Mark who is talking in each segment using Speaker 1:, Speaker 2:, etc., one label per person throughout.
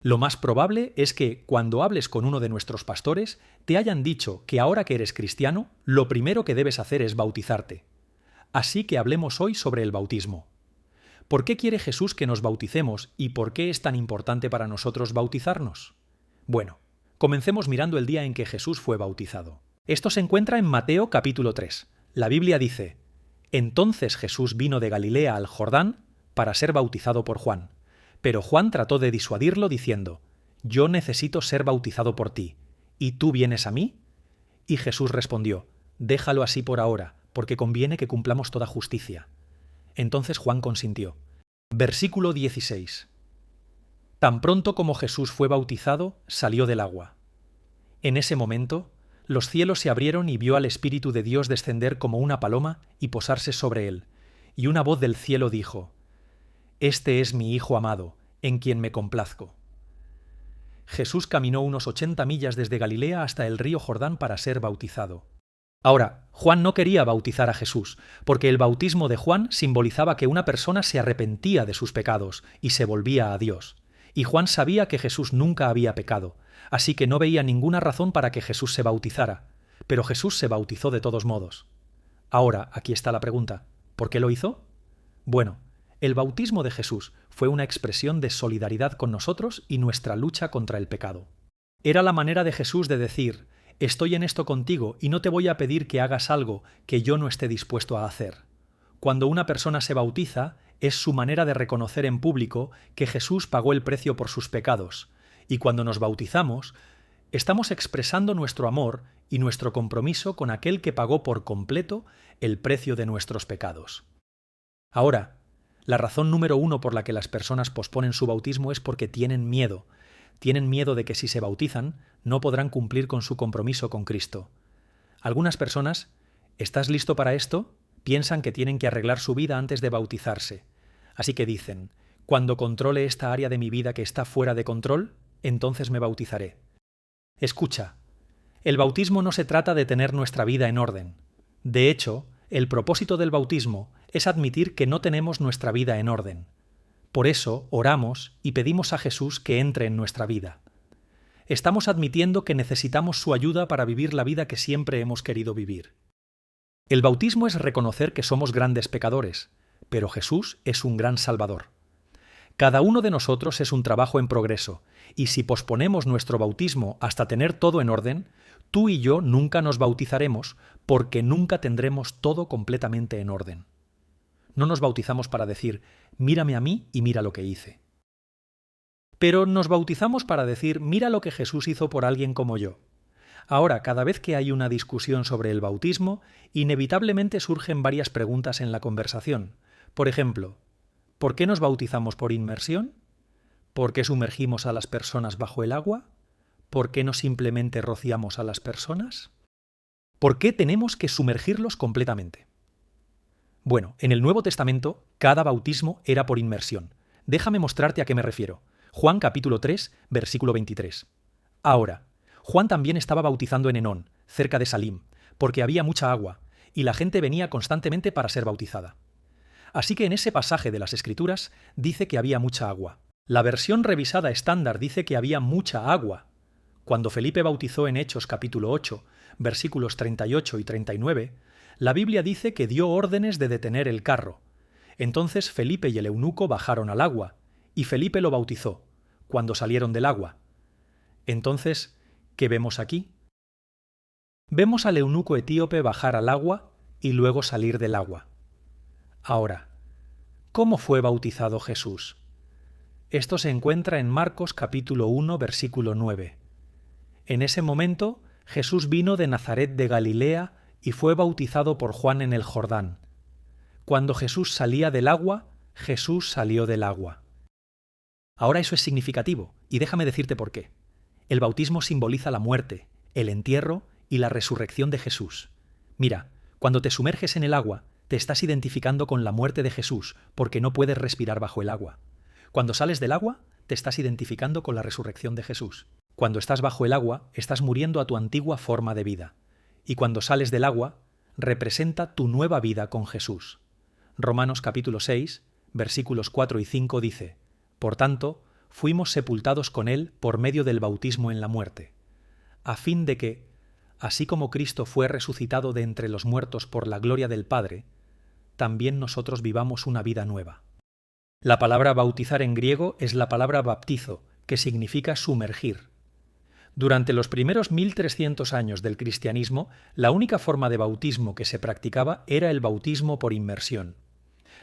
Speaker 1: Lo más probable es que, cuando hables con uno de nuestros pastores, te hayan dicho que ahora que eres cristiano, lo primero que debes hacer es bautizarte. Así que hablemos hoy sobre el bautismo. ¿Por qué quiere Jesús que nos bauticemos y por qué es tan importante para nosotros bautizarnos? Bueno, comencemos mirando el día en que Jesús fue bautizado. Esto se encuentra en Mateo capítulo 3. La Biblia dice: Entonces Jesús vino de Galilea al Jordán para ser bautizado por Juan. Pero Juan trató de disuadirlo diciendo: Yo necesito ser bautizado por ti, ¿y tú vienes a mí? Y Jesús respondió: Déjalo así por ahora, porque conviene que cumplamos toda justicia. Entonces Juan consintió. Versículo 16. Tan pronto como Jesús fue bautizado, salió del agua. En ese momento, los cielos se abrieron y vio al Espíritu de Dios descender como una paloma y posarse sobre él. Y una voz del cielo dijo: Este es mi Hijo amado, en quien me complazco. Jesús caminó unos 80 millas desde Galilea hasta el río Jordán para ser bautizado. Ahora, Juan no quería bautizar a Jesús, porque el bautismo de Juan simbolizaba que una persona se arrepentía de sus pecados y se volvía a Dios. Y Juan sabía que Jesús nunca había pecado, así que no veía ninguna razón para que Jesús se bautizara. Pero Jesús se bautizó de todos modos. Ahora, aquí está la pregunta: ¿por qué lo hizo? Bueno, el bautismo de Jesús fue una expresión de solidaridad con nosotros y nuestra lucha contra el pecado. Era la manera de Jesús de decir: Estoy en esto contigo y no te voy a pedir que hagas algo que yo no esté dispuesto a hacer. Cuando una persona se bautiza, es su manera de reconocer en público que Jesús pagó el precio por sus pecados, y cuando nos bautizamos, estamos expresando nuestro amor y nuestro compromiso con aquel que pagó por completo el precio de nuestros pecados. Ahora, la razón número 1 por la que las personas posponen su bautismo es porque tienen miedo. Tienen miedo de que si se bautizan, no podrán cumplir con su compromiso con Cristo. Algunas personas, ¿estás listo para esto?, piensan que tienen que arreglar su vida antes de bautizarse. Así que dicen: cuando controle esta área de mi vida que está fuera de control, entonces me bautizaré. Escucha, el bautismo no se trata de tener nuestra vida en orden. De hecho, el propósito del bautismo es admitir que no tenemos nuestra vida en orden. Por eso oramos y pedimos a Jesús que entre en nuestra vida. Estamos admitiendo que necesitamos su ayuda para vivir la vida que siempre hemos querido vivir. El bautismo es reconocer que somos grandes pecadores, pero Jesús es un gran Salvador. Cada uno de nosotros es un trabajo en progreso, y si posponemos nuestro bautismo hasta tener todo en orden, tú y yo nunca nos bautizaremos porque nunca tendremos todo completamente en orden. No nos bautizamos para decir: mírame a mí y mira lo que hice. Pero nos bautizamos para decir: mira lo que Jesús hizo por alguien como yo. Ahora, cada vez que hay una discusión sobre el bautismo, inevitablemente surgen varias preguntas en la conversación. Por ejemplo, ¿por qué nos bautizamos por inmersión? ¿Por qué sumergimos a las personas bajo el agua? ¿Por qué no simplemente rociamos a las personas? ¿Por qué tenemos que sumergirlos completamente? Bueno, en el Nuevo Testamento, cada bautismo era por inmersión. Déjame mostrarte a qué me refiero. Juan capítulo 3, versículo 23. Ahora, Juan también estaba bautizando en Enón, cerca de Salim, porque había mucha agua, y la gente venía constantemente para ser bautizada. Así que en ese pasaje de las Escrituras dice que había mucha agua. La versión revisada estándar dice que había mucha agua. Cuando Felipe bautizó en Hechos capítulo 8, versículos 38 y 39, la Biblia dice que dio órdenes de detener el carro. Entonces Felipe y el eunuco bajaron al agua, y Felipe lo bautizó, cuando salieron del agua. Entonces, ¿qué vemos aquí? Vemos al eunuco etíope bajar al agua y luego salir del agua. Ahora, ¿cómo fue bautizado Jesús? Esto se encuentra en Marcos capítulo 1, versículo 9. En ese momento, Jesús vino de Nazaret de Galilea y fue bautizado por Juan en el Jordán. Cuando Jesús salía del agua, Jesús salió del agua. Ahora eso es significativo, y déjame decirte por qué. El bautismo simboliza la muerte, el entierro y la resurrección de Jesús. Mira, cuando te sumerges en el agua, te estás identificando con la muerte de Jesús, porque no puedes respirar bajo el agua. Cuando sales del agua, te estás identificando con la resurrección de Jesús. Cuando estás bajo el agua, estás muriendo a tu antigua forma de vida. Y cuando sales del agua, representa tu nueva vida con Jesús. Romanos capítulo 6, versículos 4 y 5 dice: Por tanto, fuimos sepultados con Él por medio del bautismo en la muerte, a fin de que, así como Cristo fue resucitado de entre los muertos por la gloria del Padre, también nosotros vivamos una vida nueva. La palabra bautizar en griego es la palabra baptizo, que significa sumergir. Durante los primeros 1300 años del cristianismo, la única forma de bautismo que se practicaba era el bautismo por inmersión.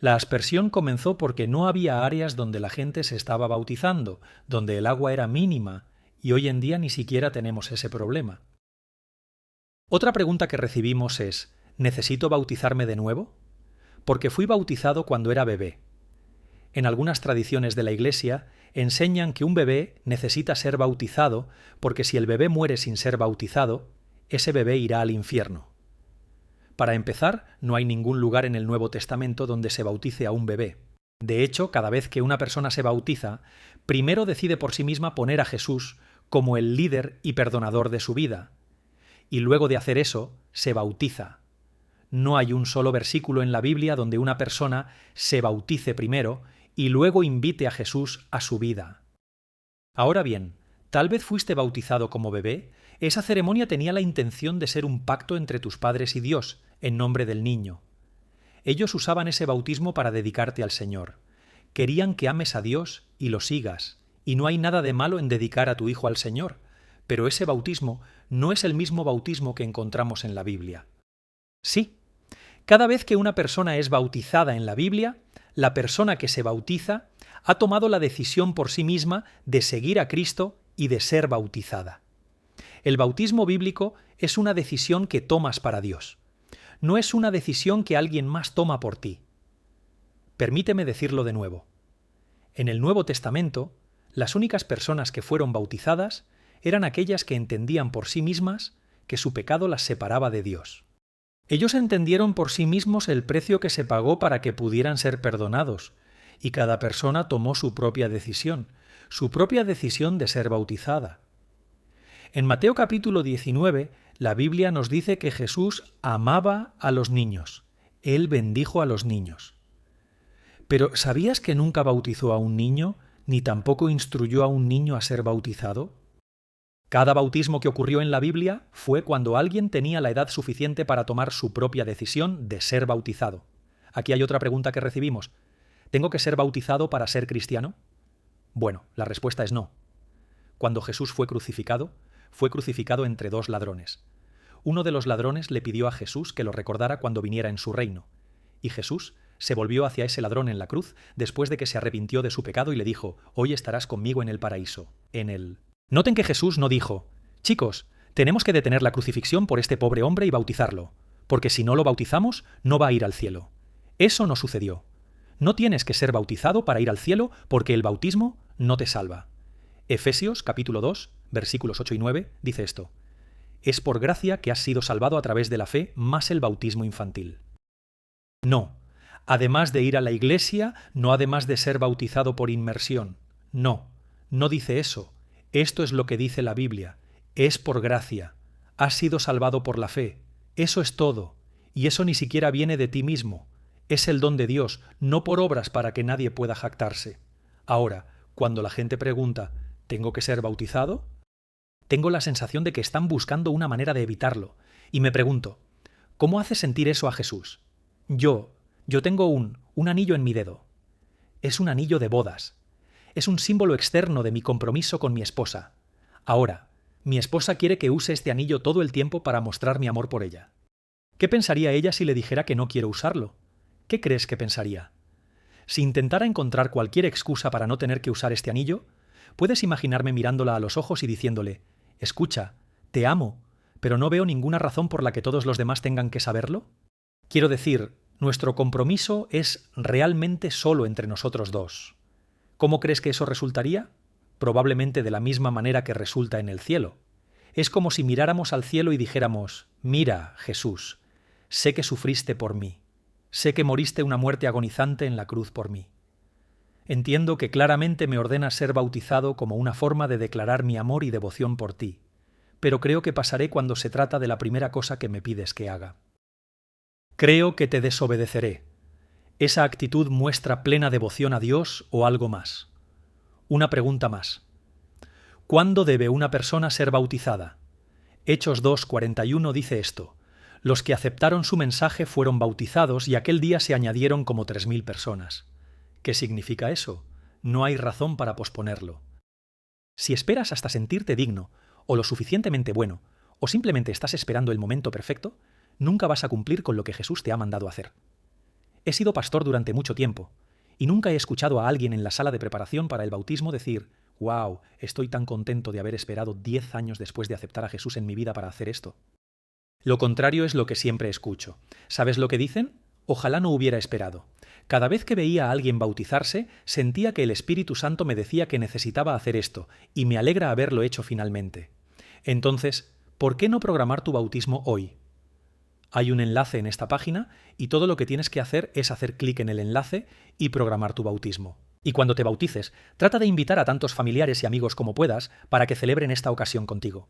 Speaker 1: La aspersión comenzó porque no había áreas donde la gente se estaba bautizando, donde el agua era mínima, y hoy en día ni siquiera tenemos ese problema. Otra pregunta que recibimos es: ¿necesito bautizarme de nuevo? Porque fui bautizado cuando era bebé. En algunas tradiciones de la Iglesia enseñan que un bebé necesita ser bautizado porque si el bebé muere sin ser bautizado, ese bebé irá al infierno. Para empezar, no hay ningún lugar en el Nuevo Testamento donde se bautice a un bebé. De hecho, cada vez que una persona se bautiza, primero decide por sí misma poner a Jesús como el líder y perdonador de su vida. Y luego de hacer eso, se bautiza. No hay un solo versículo en la Biblia donde una persona se bautice primero y luego invite a Jesús a su vida. Ahora bien, tal vez fuiste bautizado como bebé. Esa ceremonia tenía la intención de ser un pacto entre tus padres y Dios, en nombre del niño. Ellos usaban ese bautismo para dedicarte al Señor. Querían que ames a Dios y lo sigas, y no hay nada de malo en dedicar a tu hijo al Señor, pero ese bautismo no es el mismo bautismo que encontramos en la Biblia. Sí, cada vez que una persona es bautizada en la Biblia, la persona que se bautiza ha tomado la decisión por sí misma de seguir a Cristo y de ser bautizada. El bautismo bíblico es una decisión que tomas para Dios. No es una decisión que alguien más toma por ti. Permíteme decirlo de nuevo. En el Nuevo Testamento, las únicas personas que fueron bautizadas eran aquellas que entendían por sí mismas que su pecado las separaba de Dios. Ellos entendieron por sí mismos el precio que se pagó para que pudieran ser perdonados, y cada persona tomó su propia decisión de ser bautizada. En Mateo capítulo 19, la Biblia nos dice que Jesús amaba a los niños. Él bendijo a los niños. Pero ¿sabías que nunca bautizó a un niño, ni tampoco instruyó a un niño a ser bautizado? Cada bautismo que ocurrió en la Biblia fue cuando alguien tenía la edad suficiente para tomar su propia decisión de ser bautizado. Aquí hay otra pregunta que recibimos. ¿Tengo que ser bautizado para ser cristiano? Bueno, la respuesta es no. Cuando Jesús fue crucificado entre dos ladrones. Uno de los ladrones le pidió a Jesús que lo recordara cuando viniera en su reino. Y Jesús se volvió hacia ese ladrón en la cruz después de que se arrepintió de su pecado y le dijo: «Hoy estarás conmigo en el paraíso». Noten que Jesús no dijo: «Chicos, tenemos que detener la crucifixión por este pobre hombre y bautizarlo, porque si no lo bautizamos, no va a ir al cielo». Eso no sucedió. No tienes que ser bautizado para ir al cielo porque el bautismo no te salva. Efesios capítulo 2, versículos 8 y 9 dice esto: «Es por gracia que has sido salvado a través de la fe más el bautismo infantil». No, además de ir a la iglesia, no además de ser bautizado por inmersión. No, no dice eso. Esto es lo que dice la Biblia. Es por gracia. Has sido salvado por la fe. Eso es todo. Y eso ni siquiera viene de ti mismo. Es el don de Dios, no por obras para que nadie pueda jactarse. Ahora, cuando la gente pregunta: ¿tengo que ser bautizado?, tengo la sensación de que están buscando una manera de evitarlo. Y me pregunto: ¿cómo hace sentir eso a Jesús? Yo tengo un anillo en mi dedo. Es un anillo de bodas. Es un símbolo externo de mi compromiso con mi esposa. Ahora, mi esposa quiere que use este anillo todo el tiempo para mostrar mi amor por ella. ¿Qué pensaría ella si le dijera que no quiero usarlo? ¿Qué crees que pensaría? Si intentara encontrar cualquier excusa para no tener que usar este anillo, ¿puedes imaginarme mirándola a los ojos y diciéndole: «Escucha, te amo, pero no veo ninguna razón por la que todos los demás tengan que saberlo»? Quiero decir, nuestro compromiso es realmente solo entre nosotros dos. ¿Cómo crees que eso resultaría? Probablemente de la misma manera que resulta en el cielo. Es como si miráramos al cielo y dijéramos: «Mira, Jesús, sé que sufriste por mí. Sé que moriste una muerte agonizante en la cruz por mí. Entiendo que claramente me ordenas ser bautizado como una forma de declarar mi amor y devoción por ti, pero creo que pasaré cuando se trata de la primera cosa que me pides que haga. Creo que te desobedeceré. ¿Esa actitud muestra plena devoción a Dios o algo más? Una pregunta más. ¿Cuándo debe una persona ser bautizada? Hechos 2:41 dice esto: los que aceptaron su mensaje fueron bautizados y aquel día se añadieron como 3000 personas. ¿Qué significa eso? No hay razón para posponerlo. Si esperas hasta sentirte digno, o lo suficientemente bueno, o simplemente estás esperando el momento perfecto, nunca vas a cumplir con lo que Jesús te ha mandado hacer. He sido pastor durante mucho tiempo, y nunca he escuchado a alguien en la sala de preparación para el bautismo decir: «Wow, estoy tan contento de haber esperado 10 años después de aceptar a Jesús en mi vida para hacer esto». Lo contrario es lo que siempre escucho. ¿Sabes lo que dicen? Ojalá no hubiera esperado. Cada vez que veía a alguien bautizarse, sentía que el Espíritu Santo me decía que necesitaba hacer esto, y me alegra haberlo hecho finalmente. Entonces, ¿por qué no programar tu bautismo hoy? Hay un enlace en esta página y todo lo que tienes que hacer es hacer clic en el enlace y programar tu bautismo. Y cuando te bautices, trata de invitar a tantos familiares y amigos como puedas para que celebren esta ocasión contigo.